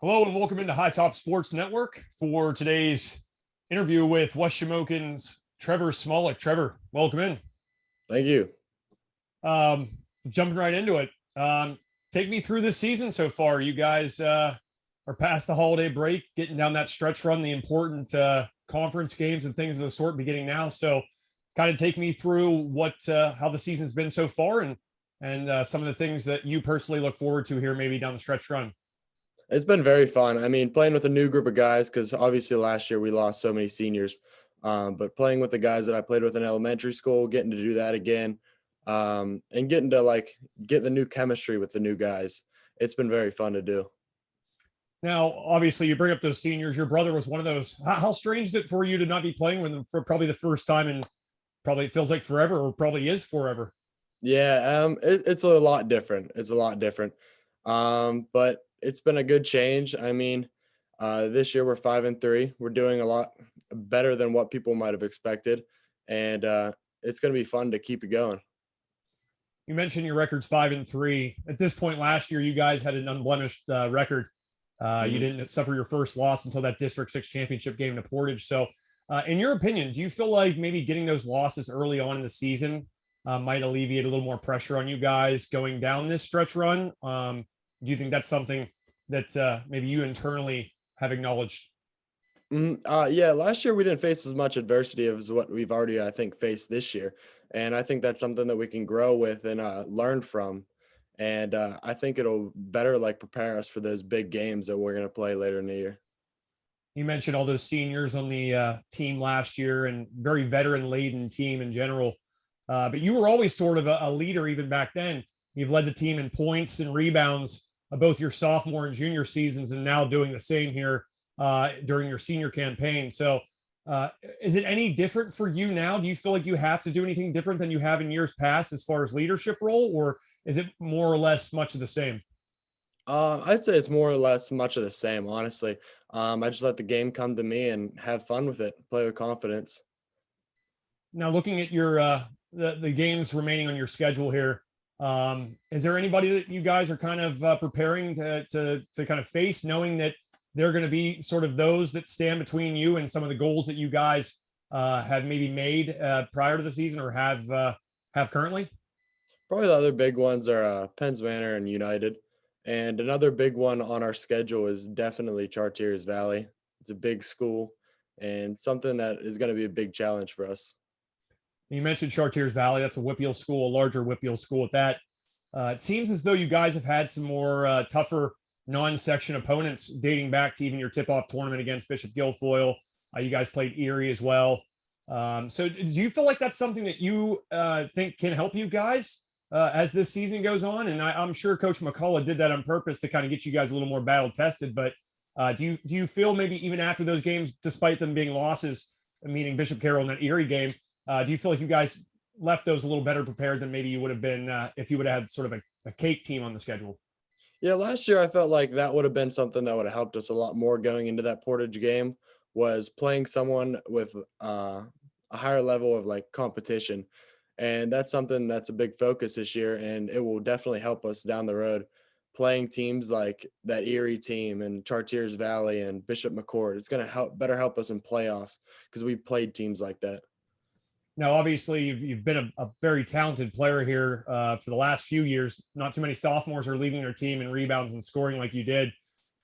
Hello and welcome into High Top Sports Network for today's interview with West Shamokin's Trevor Smulik. Trevor, welcome in. Thank you. Jumping right into it. Take me through this season so far. You guys are past the holiday break, getting down that stretch run, the important conference games and things of the sort beginning now. So kind of take me through how the season's been so far and some of the things that you personally look forward to here maybe down the stretch run. It's been very fun. I mean, playing with a new group of guys, because obviously last year we lost so many seniors, but playing with the guys that I played with in elementary school, getting to do that again, and getting to get the new chemistry with the new guys. It's been very fun to do. Now, obviously, you bring up those seniors. Your brother was one of those. How strange is it for you to not be playing with them for probably the first time and probably it feels like forever, or probably is forever? Yeah, it's a lot different. It's a lot different, but it's been a good change. I mean, this year we're 5-3. We're doing a lot better than what people might have expected, and it's going to be fun to keep it going. You mentioned your record's 5-3. At this point last year, you guys had an unblemished record. You didn't suffer your first loss until that District 6 championship game to Portage. So, in your opinion, do you feel like maybe getting those losses early on in the season might alleviate a little more pressure on you guys going down this stretch run? Do you think that's something that maybe you internally have acknowledged? Yeah, last year we didn't face as much adversity as what we've already, I think, faced this year. And I think that's something that we can grow with and learn from. And I think it'll better prepare us for those big games that we're going to play later in the year. You mentioned all those seniors on the team last year and very veteran laden team in general. But you were always sort of a leader even back then. You've led the team in points and rebounds both your sophomore and junior seasons, and now doing the same here during your senior campaign. So is it any different for you now? Do you feel like you have to do anything different than you have in years past as far as leadership role, or is it more or less much of the same? I'd say it's more or less much of the same, honestly. I just let the game come to me and have fun with it, play with confidence. Now, looking at your the games remaining on your schedule here, is there anybody that you guys are kind of preparing to kind of face, knowing that they're going to be sort of those that stand between you and some of the goals that you guys have maybe made prior to the season or have currently? Probably the other big ones are Penns Manor and United. And another big one on our schedule is definitely Chartiers Valley. It's a big school and something that is going to be a big challenge for us. You mentioned Chartiers Valley. That's a Whitfield school, a larger Whitfield school at that. It seems as though you guys have had some more tougher non-section opponents dating back to even your tip-off tournament against Bishop Guilfoyle. You guys played Erie as well. So do you feel like that's something that you think can help you guys as this season goes on? And I'm sure Coach McCullough did that on purpose to kind of get you guys a little more battle-tested. But do you feel maybe even after those games, despite them being losses, meaning Bishop Carroll in that Erie game, do you feel like you guys left those a little better prepared than maybe you would have been if you would have had sort of a cake team on the schedule? Yeah, last year I felt like that would have been something that would have helped us a lot more going into that Portage game, was playing someone with a higher level of competition. And that's something that's a big focus this year, and it will definitely help us down the road playing teams like that Erie team and Chartiers Valley and Bishop McCord. It's going to better help us in playoffs because we played teams like that. Now, obviously, you've been a very talented player here for the last few years. Not too many sophomores are leading their team in rebounds and scoring like you did.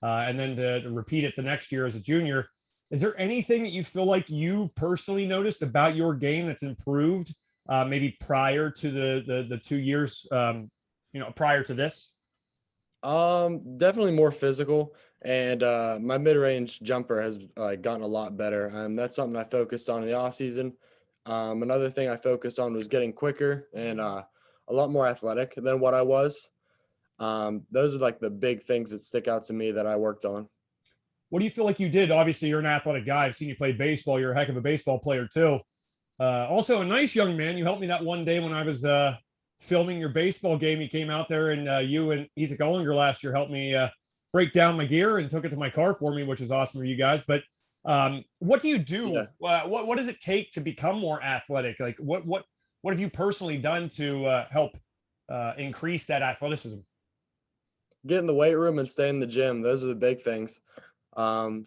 And then to repeat it the next year as a junior. Is there anything that you feel like you've personally noticed about your game that's improved maybe prior to the 2 years, prior to this? Definitely more physical, and my mid-range jumper has gotten a lot better. That's something I focused on in the off season. Another thing I focused on was getting quicker and a lot more athletic than what I was. Those are the big things that stick out to me that I worked on. What do you feel like you did? Obviously, you're an athletic guy. I've seen you play baseball. You're a heck of a baseball player too. Also, a nice young man. You helped me that one day when I was filming your baseball game. You came out there, and you and Isaac Ollinger last year helped me break down my gear and took it to my car for me, which was awesome for you guys. But what do you do? Yeah. What does it take to become more athletic? Like what have you personally done to help increase that athleticism? get in the weight room and stay in the gym. Those are the big things.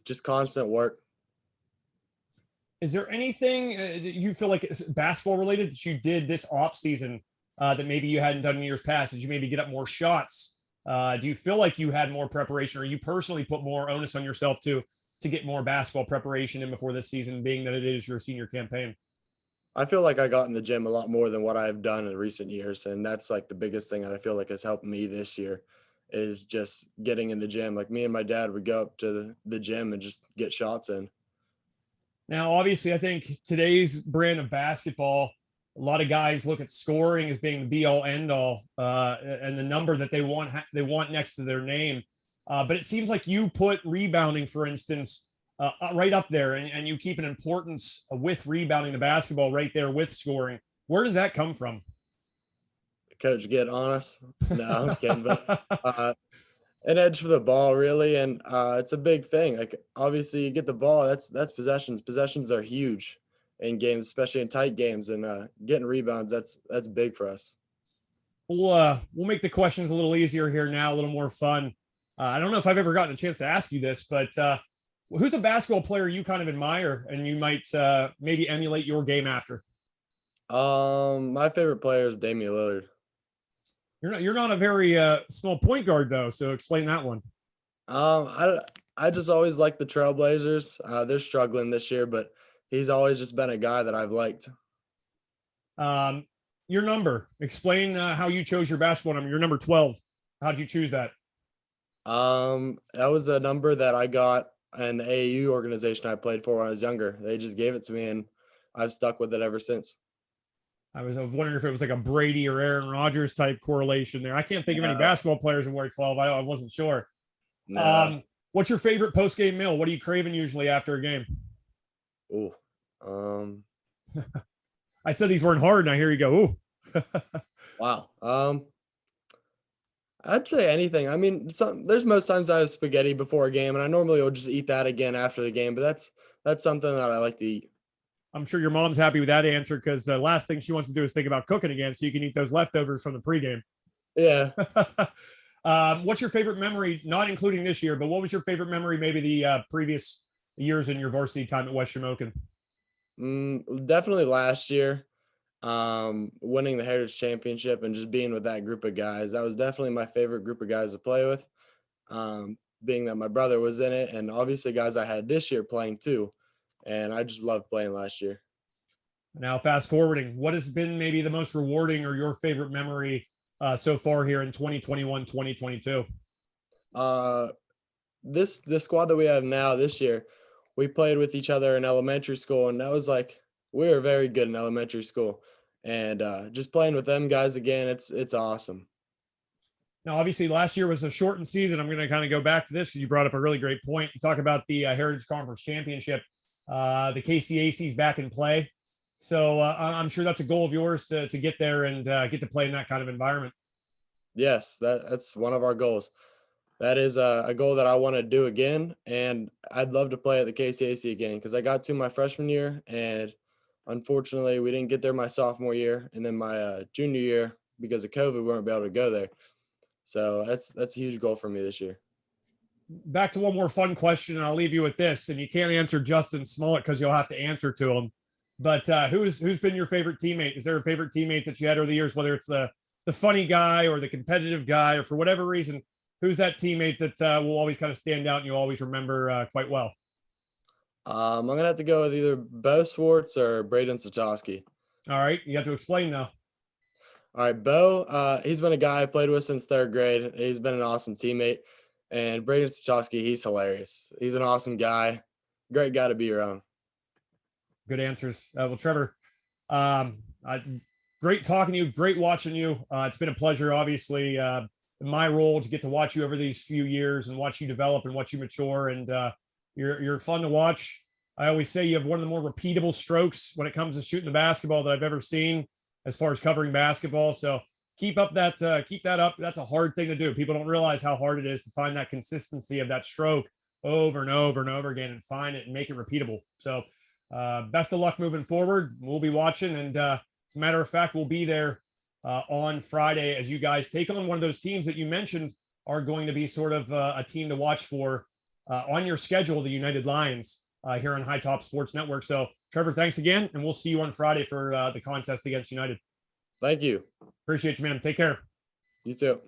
Just constant work. Is there anything you feel like is basketball related that you did this off season that maybe you hadn't done in years past? Did you maybe get up more shots? Do you feel like you had more preparation, or you personally put more onus on yourself to get more basketball preparation in before this season, being that it is your senior campaign? I feel like I got in the gym a lot more than what I've done in recent years, and that's like the biggest thing that I feel like has helped me this year is just getting in the gym. Like me and my dad would go up to the gym and just get shots in. Now, obviously, I think today's brand of basketball, a lot of guys look at scoring as being the be all end all, and the number that they want next to their name. But it seems like you put rebounding, for instance, right up there, and you keep an importance with rebounding the basketball right there with scoring. Where does that come from? Coach, get honest. No, I'm kidding, but an edge for the ball, really, and it's a big thing. Like obviously, you get the ball. That's possessions. Possessions are huge in games, especially in tight games, and getting rebounds. That's big for us. We'll make the questions a little easier here now, a little more fun. I don't know if I've ever gotten a chance to ask you this, but who's a basketball player you kind of admire and you might maybe emulate your game after? My favorite player is Damian Lillard. You're not a very small point guard though, so explain that one. I just always like the Trailblazers. They're struggling this year, but he's always just been a guy that I've liked. Your number. Explain how you chose your basketball number. Your number 12. How'd you choose that? That was a number that I got in the AAU organization I played for when I was younger. They just gave it to me, and I've stuck with it ever since. I was wondering if it was like a Brady or Aaron Rodgers type correlation there. I can't think of any basketball players who wear 12. I wasn't sure. No. What's your favorite post game meal? What are you craving usually after a game? Ooh. I said these weren't hard. Now here you go. Ooh. Wow. I'd say anything. I mean, there's most times I have spaghetti before a game, and I normally will just eat that again after the game. But that's something that I like to eat. I'm sure your mom's happy with that answer because the last thing she wants to do is think about cooking again, so you can eat those leftovers from the pregame. Yeah. What's your favorite memory, not including this year, but what was your favorite memory maybe the previous years in your varsity time at West Shamokin? Definitely last year, winning the Heritage Championship and just being with that group of guys. That was definitely my favorite group of guys to play with, being that my brother was in it, and obviously guys I had this year playing too. And I just loved playing last year. Now, fast forwarding, what has been maybe the most rewarding or your favorite memory so far here in 2021, 2022? The squad that we have now this year, we played with each other in elementary school, and that was like we were very good in elementary school. And just playing with them guys again, it's awesome. Now, obviously, last year was a shortened season. I'm going to kind of go back to this because you brought up a really great point. You talk about the Heritage Conference Championship. The KCAC is back in play. So I'm sure that's a goal of yours to get there and get to play in that kind of environment. Yes, that's one of our goals. That is a goal that I want to do again. And I'd love to play at the KCAC again because I got to my freshman year, and unfortunately, we didn't get there my sophomore year. And then my junior year, because of COVID, we weren't able to go there. So that's a huge goal for me this year. Back to one more fun question, and I'll leave you with this. And you can't answer Justin Smulik because you'll have to answer to him. But who's been your favorite teammate? Is there a favorite teammate that you had over the years, whether it's the funny guy or the competitive guy, or for whatever reason, who's that teammate that will always kind of stand out and you always remember quite well? I'm gonna have to go with either Bo Swartz or Braden Sachowski. All right, you have to explain though. All right, Bo, he's been a guy I played with since third grade. He's been an awesome teammate. And Braden Sachowski, he's hilarious. He's an awesome guy. Great guy to be around. Good answers. Well, Trevor, great talking to you. Great watching you. It's been a pleasure, obviously, in my role to get to watch you over these few years and watch you develop and watch you mature. And you're fun to watch. I always say you have one of the more repeatable strokes when it comes to shooting the basketball that I've ever seen as far as covering basketball. So keep that up. That's a hard thing to do. People don't realize how hard it is to find that consistency of that stroke over and over and over again and find it and make it repeatable. So best of luck moving forward. We'll be watching. And as a matter of fact, we'll be there on Friday as you guys take on one of those teams that you mentioned are going to be sort of a team to watch for on your schedule, the United Lions here on High Top Sports Network. So, Trevor, thanks again, and we'll see you on Friday for the contest against United. Thank you. Appreciate you, man. Take care. You too.